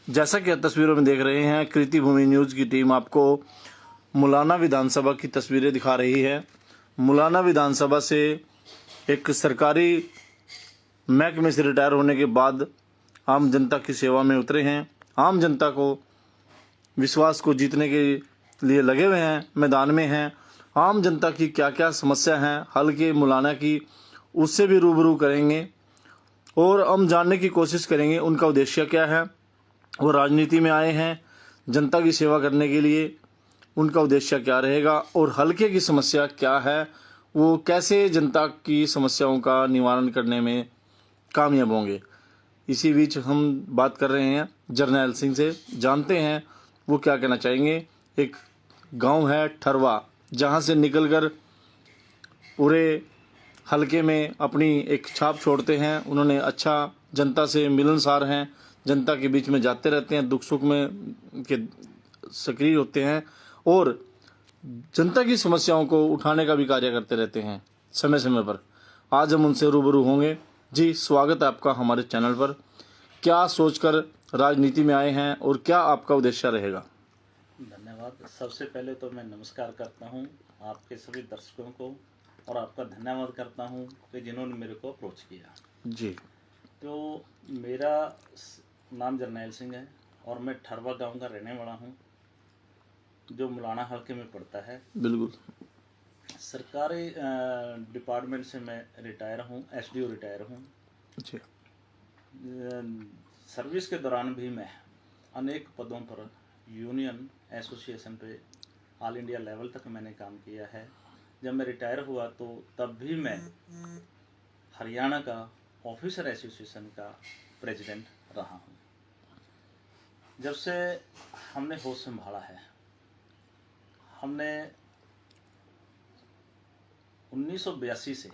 जैसा कि आप तस्वीरों में देख रहे हैं, कृति भूमि न्यूज़ की टीम आपको मुलाना विधानसभा की तस्वीरें दिखा रही है। मुलाना विधानसभा से एक सरकारी महकमे से रिटायर होने के बाद आम जनता की सेवा में उतरे हैं। आम जनता को विश्वास को जीतने के लिए लगे हुए हैं, मैदान में हैं। आम जनता की क्या क्या समस्या हैं हल्के मुलाना की, उससे भी रूबरू करेंगे और हम जानने की कोशिश करेंगे उनका उद्देश्य क्या है। वो राजनीति में आए हैं जनता की सेवा करने के लिए, उनका उद्देश्य क्या रहेगा और हल्के की समस्या क्या है, वो कैसे जनता की समस्याओं का निवारण करने में कामयाब होंगे। इसी बीच हम बात कर रहे हैं जरनैल सिंह से, जानते हैं वो क्या कहना चाहेंगे। एक गांव है ठरवा, जहां से निकलकर पूरे हलके में अपनी एक छाप छोड़ते हैं। उन्होंने अच्छा जनता से मिलनसार हैं, जनता के बीच में जाते रहते हैं, दुख सुख में के सक्रिय होते हैं और जनता की समस्याओं को उठाने का भी कार्य करते रहते हैं समय समय पर। आज हम उनसे रूबरू होंगे। जी, स्वागत है आपका हमारे चैनल पर। क्या सोचकर राजनीति में आए हैं और क्या आपका उद्देश्य रहेगा? धन्यवाद। सबसे पहले तो मैं नमस्कार करता हूं आपके सभी दर्शकों को और आपका धन्यवाद करता हूं कि जिन्होंने मेरे को अप्रोच किया। जी, तो मेरा नाम जरनैल सिंह है और मैं ठरवा गांव का रहने वाला हूं, जो मुलाना हल्के में पड़ता है। बिल्कुल। सरकारी डिपार्टमेंट से मैं रिटायर हूं, एसडीओ रिटायर हूं। जी, सर्विस के दौरान भी मैं अनेक पदों पर यूनियन एसोसिएशन पे ऑल इंडिया लेवल तक मैंने काम किया है। जब मैं रिटायर हुआ तो तब भी मैं हरियाणा का ऑफिसर एसोसिएशन का प्रेसिडेंट रहा हूँ। जब से हमने होश संभाला है, हमने 1982 से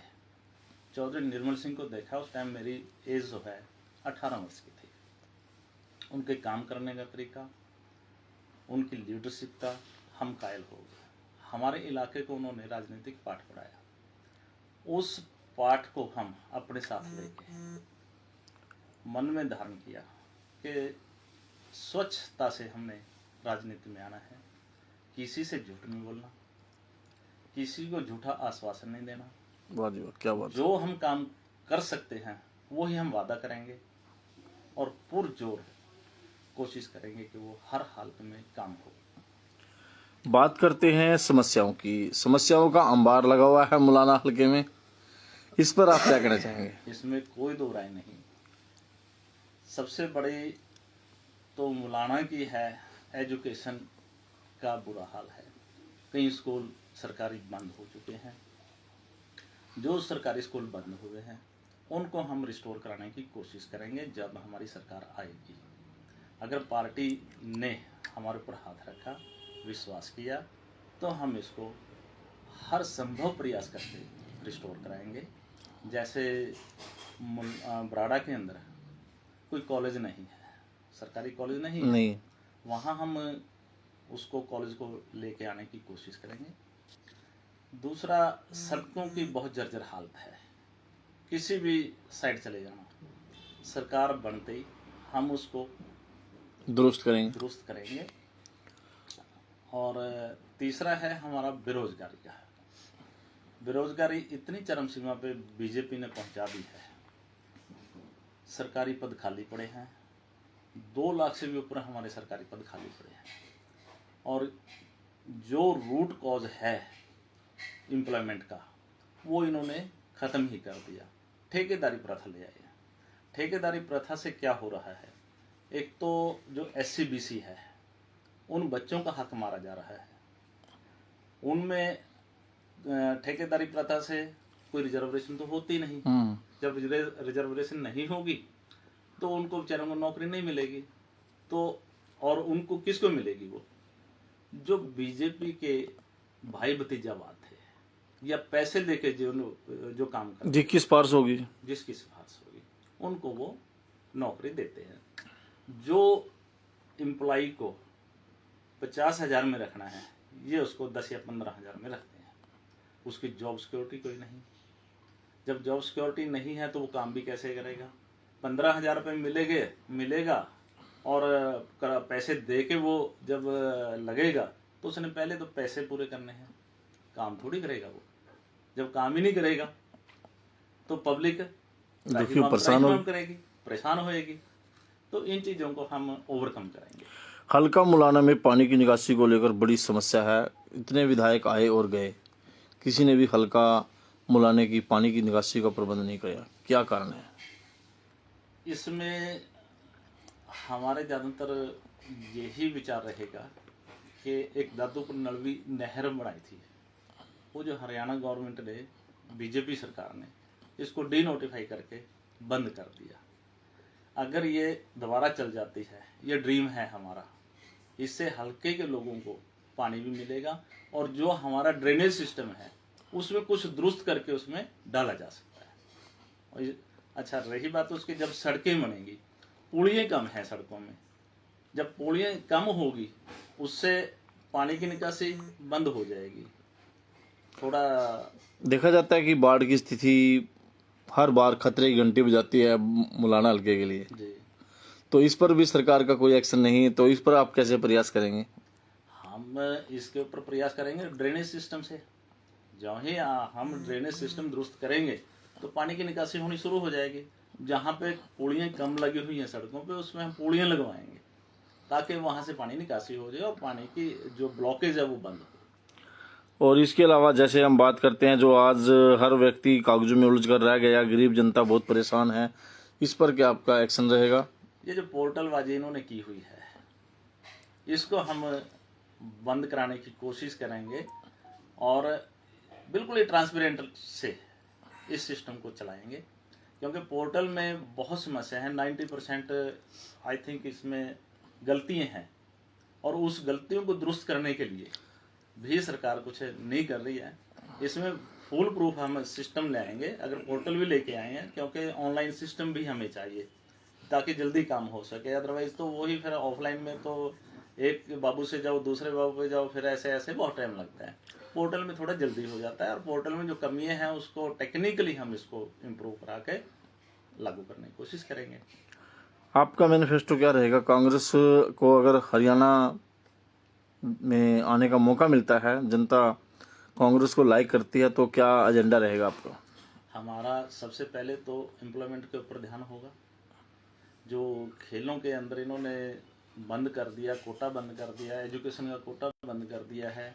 चौधरी निर्मल सिंह को देखा। उस टाइम मेरी एज जो है 18 वर्ष की थी। उनके काम करने का तरीका, उनकी लीडरशिप का हम कायल हो गए। हमारे इलाके को उन्होंने राजनीतिक पाठ पढ़ाया। उस पाठ को हम अपने साथ लेके मन में धारण किया कि स्वच्छता से हमने राजनीति में आना है। किसी से झूठ नहीं बोलना, किसी को झूठा आश्वासन नहीं देना। वाह जी वाह, क्या बात। जो हम काम कर सकते हैं वो ही हम वादा करेंगे और पुरजोर कोशिश करेंगे कि वो हर हालत में काम हो। बात करते हैं समस्याओं की। समस्याओं का अंबार लगा हुआ है मुलाना हलके में, इस पर आप क्या कहना चाहेंगे? इसमें कोई दो राय नहीं। सबसे बड़ी तो मुलाना की है, एजुकेशन का बुरा हाल है। कई स्कूल सरकारी बंद हो चुके हैं। जो सरकारी स्कूल बंद हुए हैं उनको हम रिस्टोर कराने की कोशिश करेंगे जब हमारी सरकार आएगी। अगर पार्टी ने हमारे ऊपर हाथ रखा, विश्वास किया, तो हम इसको हर संभव प्रयास करके रिस्टोर कराएंगे। जैसे बराड़ा के अंदर कोई कॉलेज नहीं है, सरकारी कॉलेज नहीं है, वहाँ हम उसको कॉलेज को लेके आने की कोशिश करेंगे। दूसरा, सड़कों की बहुत जर्जर हालत है। किसी भी साइड चले जाना, सरकार बनते ही हम उसको दुरुस्त करेंगे। और तीसरा है हमारा बेरोजगारी का। बेरोजगारी इतनी चरम सीमा पे बीजेपी ने पहुंचा दी है। सरकारी पद खाली पड़े हैं, 2 लाख से भी ऊपर हमारे सरकारी पद खाली पड़े हैं। और जो रूट कॉज है एम्प्लॉयमेंट का, वो इन्होंने ख़त्म ही कर दिया। ठेकेदारी प्रथा ले आए। ठेकेदारी प्रथा से क्या हो रहा है, एक तो जो SC-BC है उन बच्चों का हक मारा जा रहा है। उनमें ठेकेदारी प्रथा से कोई रिजर्वेशन तो होती नहीं। जब रिजर्वेशन नहीं होगी तो उनको बेचारों को नौकरी नहीं मिलेगी। तो और उनको किसको मिलेगी? वो जो बीजेपी के भाई भतीजावाद थे या पैसे लेके जो काम करते, जिसकी सिफारिश होगी, उनको वो नौकरी देते हैं। जो एम्प्लॉई को 50,000 में रखना है, ये उसको 10 या 15,000 में रखते हैं। उसकी जॉब सिक्योरिटी कोई नहीं। जब जॉब सिक्योरिटी नहीं है तो वो काम भी कैसे करेगा? 15,000 रुपये मिलेगा और पैसे दे के वो जब लगेगा तो उसने पहले तो पैसे पूरे करने हैं, काम थोड़ी करेगा वो। जब काम ही नहीं करेगा तो पब्लिक देखिए परेशान हो। करेगी, परेशान होएगी। तो इन चीज़ों को हम ओवरकम करेंगे। हल्का मुलाना में पानी की निकासी को लेकर बड़ी समस्या है। इतने विधायक आए और गए, किसी ने भी हल्का मुलाने की पानी की निकासी का प्रबंध नहीं किया। क्या कारण है? इसमें हमारे ज़्यादातर यही विचार रहेगा कि एक दादूपुर नलवी नहर बनाई थी, वो जो हरियाणा गवर्नमेंट ने, बीजेपी सरकार ने इसको डी नोटिफाई करके बंद कर दिया। अगर ये दोबारा चल जाती है, ये ड्रीम है हमारा, इससे हल्के के लोगों को पानी भी मिलेगा और जो हमारा ड्रेनेज सिस्टम है उसमें कुछ दुरुस्त करके उसमें डाला जा सकता है। और अच्छा, रही बात उसकी, जब सड़कें बनेंगी, पुलियाँ कम हैं सड़कों में, जब पुलियाँ कम होगी उससे पानी की निकासी बंद हो जाएगी। थोड़ा देखा जाता है कि बाढ़ की स्थिति हर बार खतरे की घंटी बजाती है मुलाना हल्के के लिए, जी, तो इस पर भी सरकार का कोई एक्शन नहीं है, तो इस पर आप कैसे प्रयास करेंगे? हम इसके ऊपर प्रयास करेंगे ड्रेनेज सिस्टम से। जब ही हम ड्रेनेज सिस्टम दुरुस्त करेंगे तो पानी की निकासी होनी शुरू हो जाएगी। जहाँ पे पुलियाँ कम लगी हुई हैं सड़कों पे, उसमें हम पुलियाँ लगवाएंगे ताकि वहाँ से पानी निकासी हो जाए और पानी की जो ब्लॉकेज है वो बंद हो। और इसके अलावा जैसे हम बात करते हैं, जो आज हर व्यक्ति कागजों में उलझ कर रह गया, गरीब जनता बहुत परेशान है, इस पर क्या आपका एक्शन रहेगा? ये जो पोर्टलबाजी इन्होंने की हुई है, इसको हम बंद कराने की कोशिश करेंगे और बिल्कुल ही ट्रांसपेरेंट से इस सिस्टम को चलाएंगे। क्योंकि पोर्टल में बहुत समस्या है, 90% आई थिंक इसमें गलतियां हैं और उस गलतियों को दुरुस्त करने के लिए भी सरकार कुछ नहीं कर रही है। इसमें फुल प्रूफ हम सिस्टम ले आएंगे, अगर पोर्टल भी लेके आए हैं, क्योंकि ऑनलाइन सिस्टम भी हमें चाहिए ताकि जल्दी काम हो सके। अदरवाइज तो वही फिर ऑफलाइन में तो एक बाबू से जाओ, दूसरे बाबू पे जाओ, फिर ऐसे ऐसे बहुत टाइम लगता है। पोर्टल में थोड़ा जल्दी हो जाता है और पोर्टल में जो कमियां हैं उसको टेक्निकली हम इसको इम्प्रूव करा के लागू करने की कोशिश करेंगे। आपका मैनिफेस्टो क्या रहेगा? कांग्रेस को अगर हरियाणा में आने का मौका मिलता है, जनता कांग्रेस को लाइक करती है, तो क्या एजेंडा रहेगा आपका? हमारा सबसे पहले तो एम्प्लॉयमेंट के ऊपर ध्यान होगा। जो खेलों के अंदर इन्होंने बंद कर दिया, कोटा बंद कर दिया, एजुकेशन का कोटा बंद कर दिया है,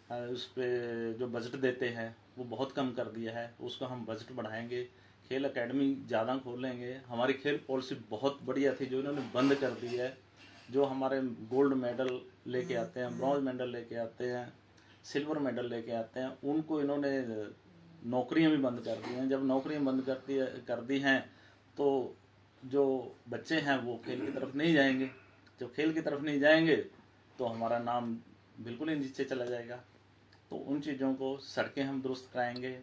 उस पर जो बजट देते हैं वो बहुत कम कर दिया है, उसको हम बजट बढ़ाएंगे। खेल एकेडमी ज़्यादा खोलेंगे। हमारी खेल पॉलिसी बहुत बढ़िया थी जो इन्होंने बंद कर दी है। जो हमारे गोल्ड मेडल लेके आते हैं, ब्रॉन्ज मेडल लेके आते हैं, सिल्वर मेडल लेके आते हैं, उनको इन्होंने नौकरियां भी बंद कर दी हैं। जब नौकरियां बंद कर दी हैं तो जो बच्चे हैं वो खेल की तरफ नहीं जाएंगे। जब खेल की तरफ नहीं जाएंगे तो हमारा नाम बिल्कुल ही नीचे चला जाएगा। तो उन चीज़ों को, सड़कें हम दुरुस्त कराएंगे।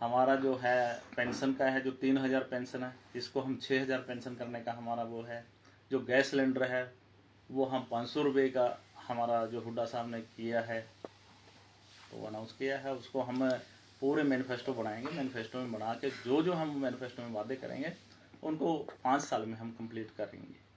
हमारा जो है पेंशन का है, जो 3000 पेंशन है, इसको हम 6000 पेंशन करने का हमारा वो है। जो गैस सिलेंडर है वो हम 500 रुपये का, हमारा जो हुड्डा साहब ने किया है तो अनाउंस किया है, उसको हम पूरे मैनिफेस्टो बनाएंगे। मैनिफेस्टो में बना के जो जो हम मैनिफेस्टो में वादे करेंगे उनको 5 साल में हम कंप्लीट करेंगे।